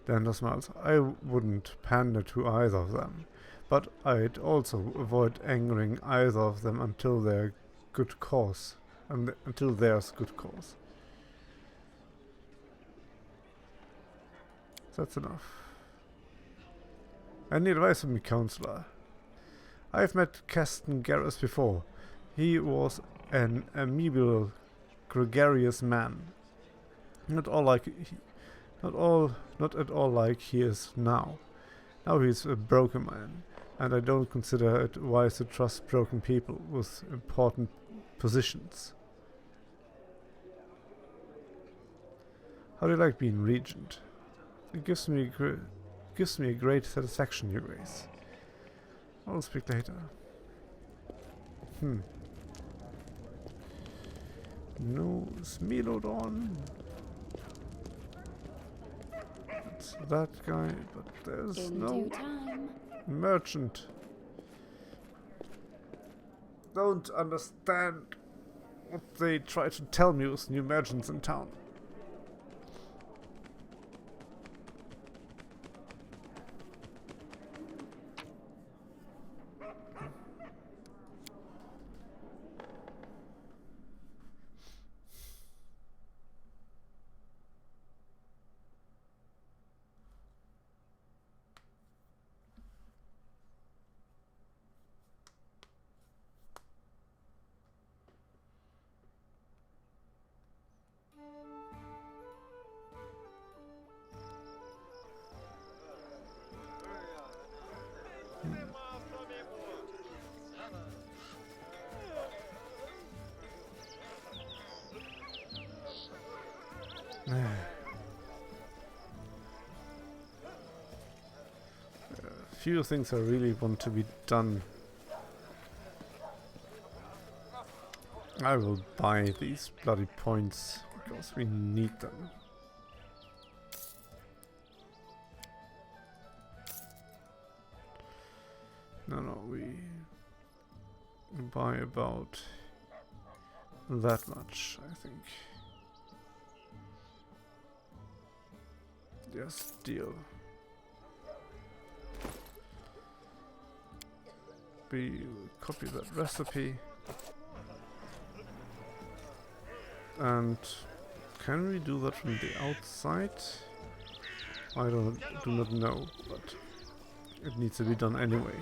Dander smiles. I wouldn't pander to either of them, but I'd also avoid angering either of them until their good cause, until there's good cause. That's enough. Any advice from me, counselor? I've met Caston Garrus before. He was an amiable, gregarious man. Not at all like he is now. Now he's a broken man, and I don't consider it wise to trust broken people with important positions. How do you like being regent? It gives me a great satisfaction, Your Grace. I'll speak later. No Smilodon. That's that guy, but there's In no due time. merchant. Don't understand what they try to tell me with new merchants in town. Few things I really want to be done. I will buy these bloody points because we need them. No, we buy about that much, I think. Yes, deal. We copy that recipe. And can we do that from the outside? I do not know, but it needs to be done anyway.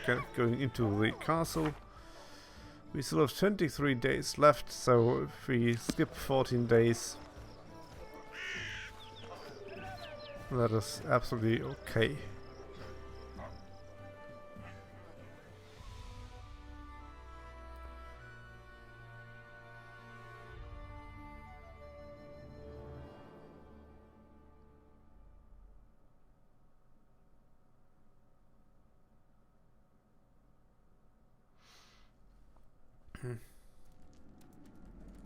So going into the castle. We still have 23 days left, so if we skip 14 days, that is absolutely okay.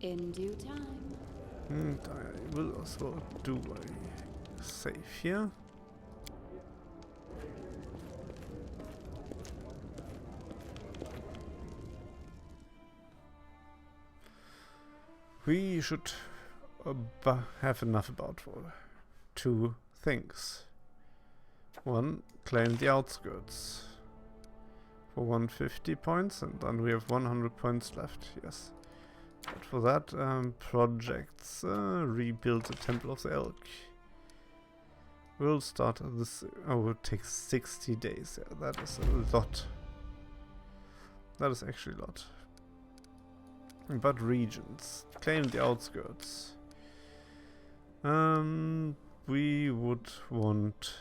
In due time. And I will also do a save here. We should have enough about for two things. One, claim the outskirts for 150 points, and then we have 100 points left, yes. But for that, projects, rebuild the Temple of the Elk. We'll start this, it takes 60 days, yeah, that is a lot. That is actually a lot. But regions, claim the outskirts. We would want...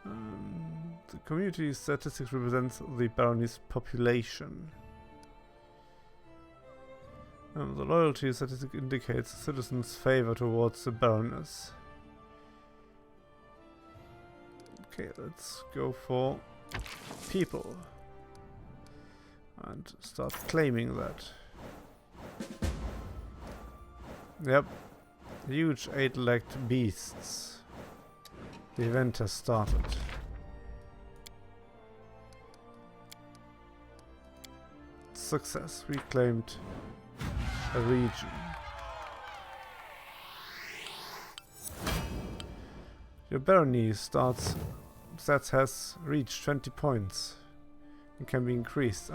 the community statistics represents the barony's population. The loyalty statistic indicates citizens' favor towards the baroness. Okay, let's go for people. And start claiming that. Yep. Huge 8-legged beasts. The event has started. Success. We claimed a region. Your barony stats has reached 20 points and can be increased.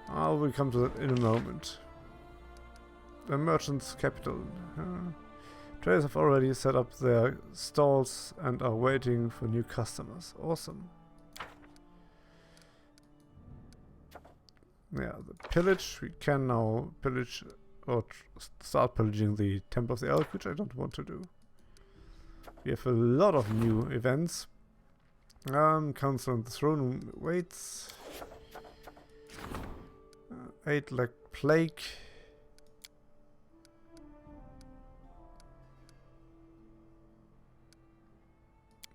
I will come to that in a moment. The merchant's capital. Traders have already set up their stalls and are waiting for new customers. Awesome. Yeah, the pillage. We can now pillage or start pillaging the Temple of the Elk, which I don't want to do. We have a lot of new events. Council on the Throne waits. 8-leg plague.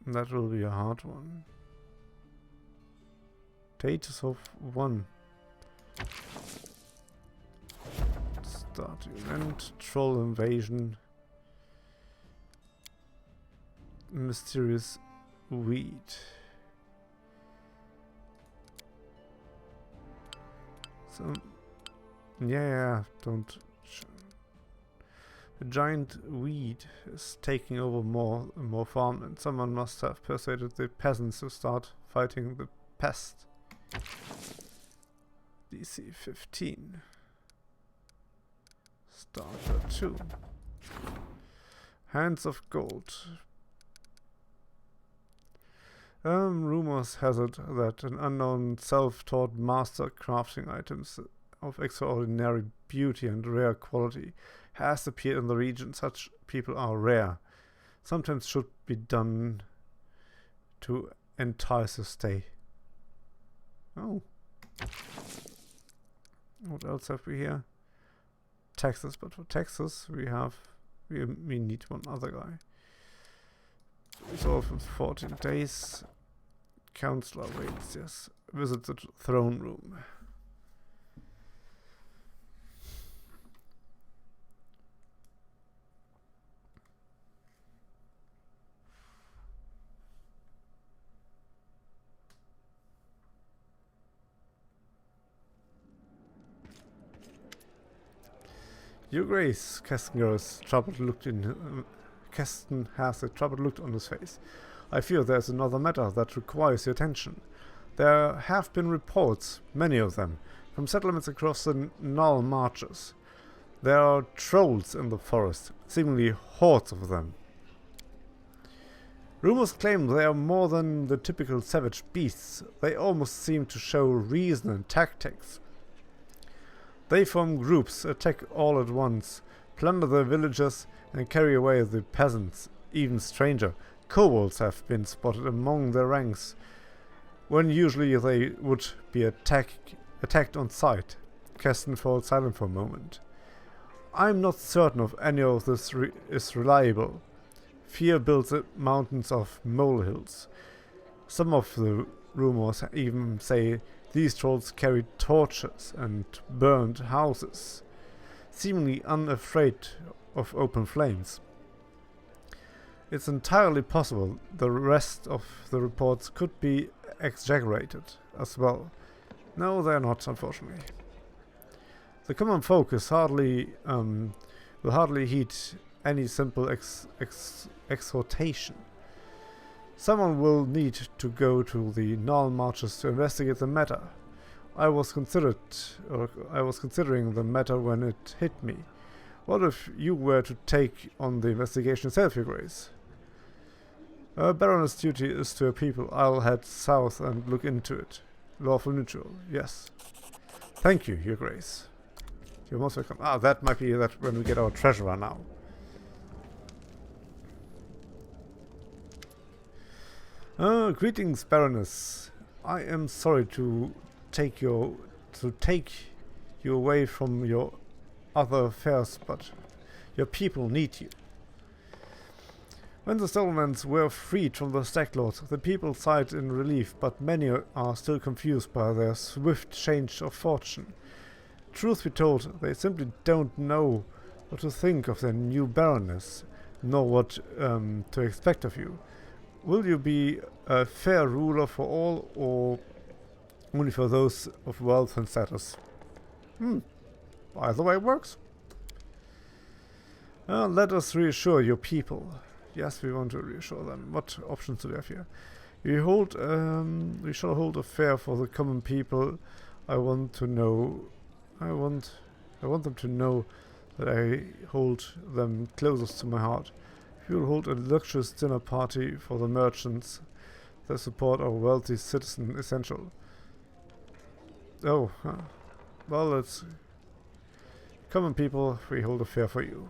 That will be a hard one. Status of 1. Start event. Troll invasion. Mysterious weed. So, yeah, don't. A giant weed is taking over more and more farmland. Someone must have persuaded the peasants to start fighting the pest. DC 15. Starter 2. Hands of gold. Rumors has it that an unknown self-taught master crafting items of extraordinary beauty and rare quality has appeared in the region. Such people are rare. Sometimes should be done to entice a stay. Oh. What else have we here? Texas, but for Texas we need one other guy. Resolve in 14 days. Counselor waits, yes. Visit the throne room. Your Grace, Keston has a troubled look on his face. I fear there's another matter that requires your attention. There have been reports, many of them, from settlements across the Null Marches. There are trolls in the forest, seemingly hordes of them. Rumors claim they are more than the typical savage beasts. They almost seem to show reason and tactics. They form groups, attack all at once, plunder the villagers and carry away the peasants, even stranger. Kobolds have been spotted among their ranks, when usually they would be attacked on sight. Keston falls silent for a moment. I'm not certain if any of this is reliable. Fear builds mountains of molehills. Some of the rumors even say these trolls carried torches and burned houses, seemingly unafraid of open flames. It's entirely possible the rest of the reports could be exaggerated as well. No, they're not, unfortunately. The common folk is will hardly heed any simple exhortation. Someone will need to go to the Null Marches to investigate the matter. I was considering the matter when it hit me. What if you were to take on the investigation yourself, Your Grace? Baroness' duty is to her people. I'll head south and look into it. Lawful neutral, yes. Thank you, Your Grace. You're most welcome. Ah, that might be that when we get our treasurer now. Greetings, Baroness. I am sorry to take you away from your other affairs, but your people need you. When the settlements were freed from the Stacklords, the people sighed in relief, but many are still confused by their swift change of fortune. Truth be told, they simply don't know what to think of their new Baroness, nor what to expect of you. Will you be a fair ruler for all, or only for those of wealth and status? Either way works. Let us reassure your people. Yes, we want to reassure them. What options do we have here? We shall hold a fair for the common people. I want them to know that I hold them closest to my heart. We will hold a luxurious dinner party for the merchants. The support of wealthy citizen essential. Oh, well, it's common people. We hold a fair for you.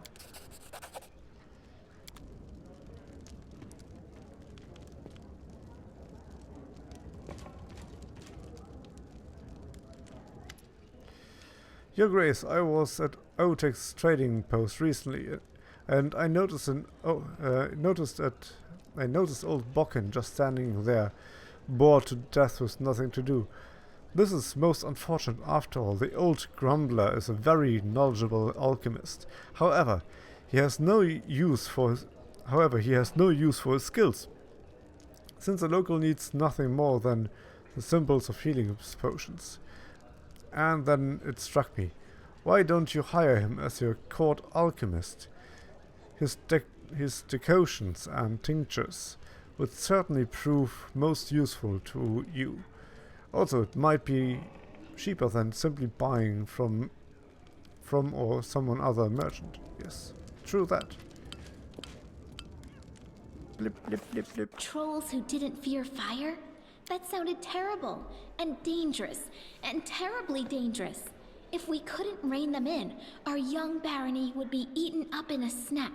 Your Grace, I was at Owlcat's trading post recently, and I noticed I noticed old Bokken just standing there, bored to death with nothing to do. This is most unfortunate. After all, the old grumbler is a very knowledgeable alchemist. However, he has no use for his skills, since the local needs nothing more than the symbols of healing potions. And then it struck me. Why don't you hire him as your court alchemist? His decoctions and tinctures would certainly prove most useful to you. Also, it might be cheaper than simply buying from or someone other merchant. Yes, true that. Blip, blip, blip, blip. Trolls who didn't fear fire? That sounded terrible, and dangerous, and terribly dangerous. If we couldn't rein them in, our young barony would be eaten up in a snap.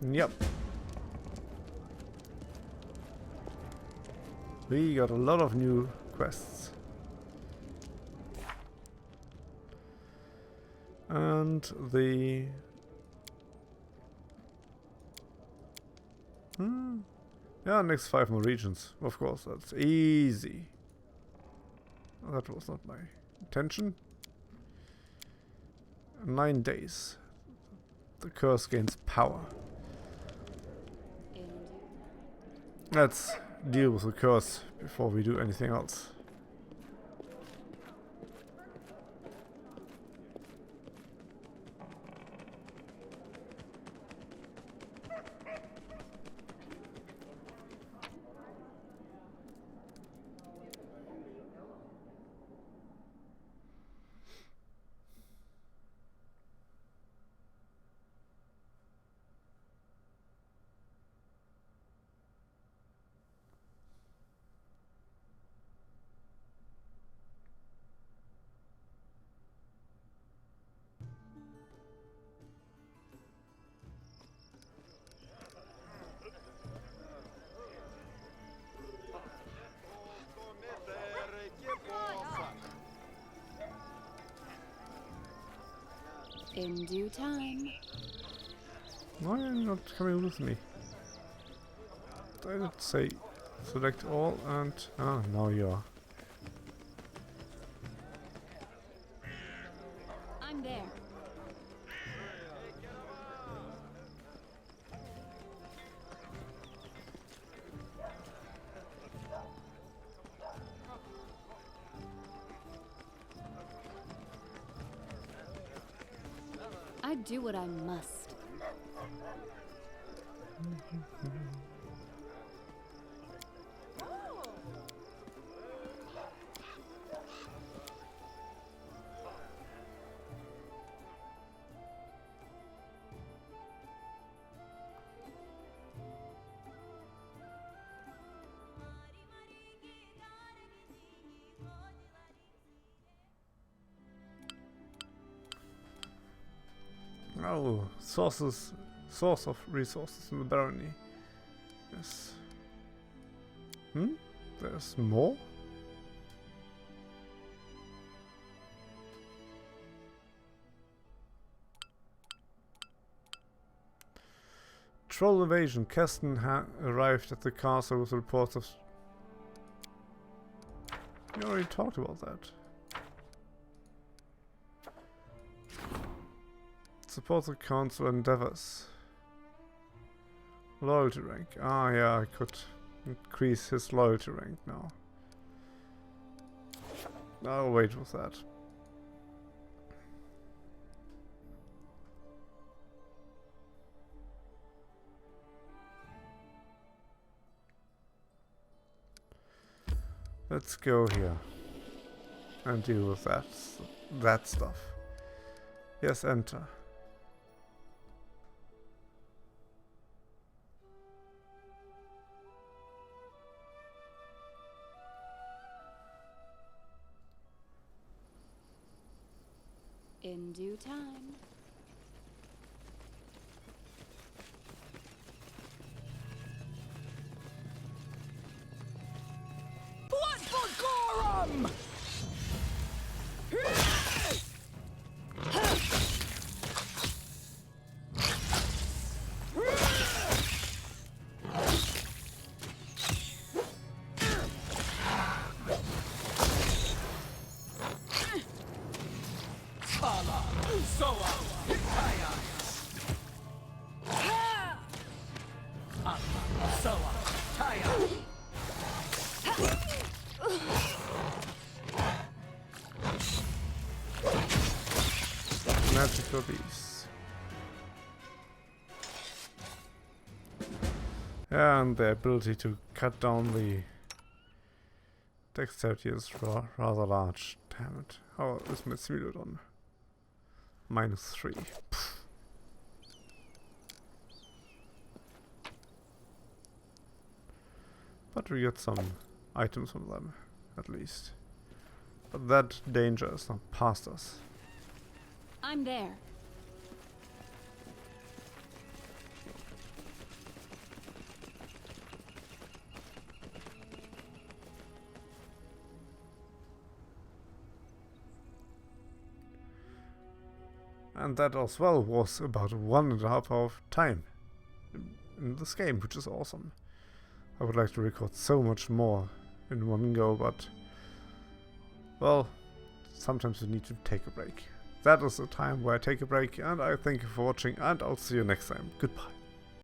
Yep. We got a lot of new quests. And the... yeah, next 5 more regions. Of course, that's easy. That was not my intention. 9 days. The curse gains power. Let's deal with the curse before we do anything else. In due time. Why are you not coming with me? I did say select all and... ah, now you are. I'm there. I do what I must. Oh, source of resources in the barony. Yes. There's more? Troll invasion. Keston arrived at the castle with reports of... We already talked about that. Support the council endeavors. Loyalty rank. Ah, yeah, I could increase his loyalty rank now. I'll wait with that. Let's go here and deal with that stuff. Yes, enter. In due time. Blood for Gorum! Soa. Taya. Soa. Taya. Magical beast. And the ability to cut down the dexterity is rather large. Damn it. How is my Smilodon? -3. Pfft. But we get some items from them, at least. But that danger is not past us. I'm there. And that as well was about 1.5 hour of time in this game, which is awesome. I would like to record so much more in one go, but well, sometimes you need to take a break. That is the time where I take a break, and I thank you for watching, and I'll see you next time. Goodbye.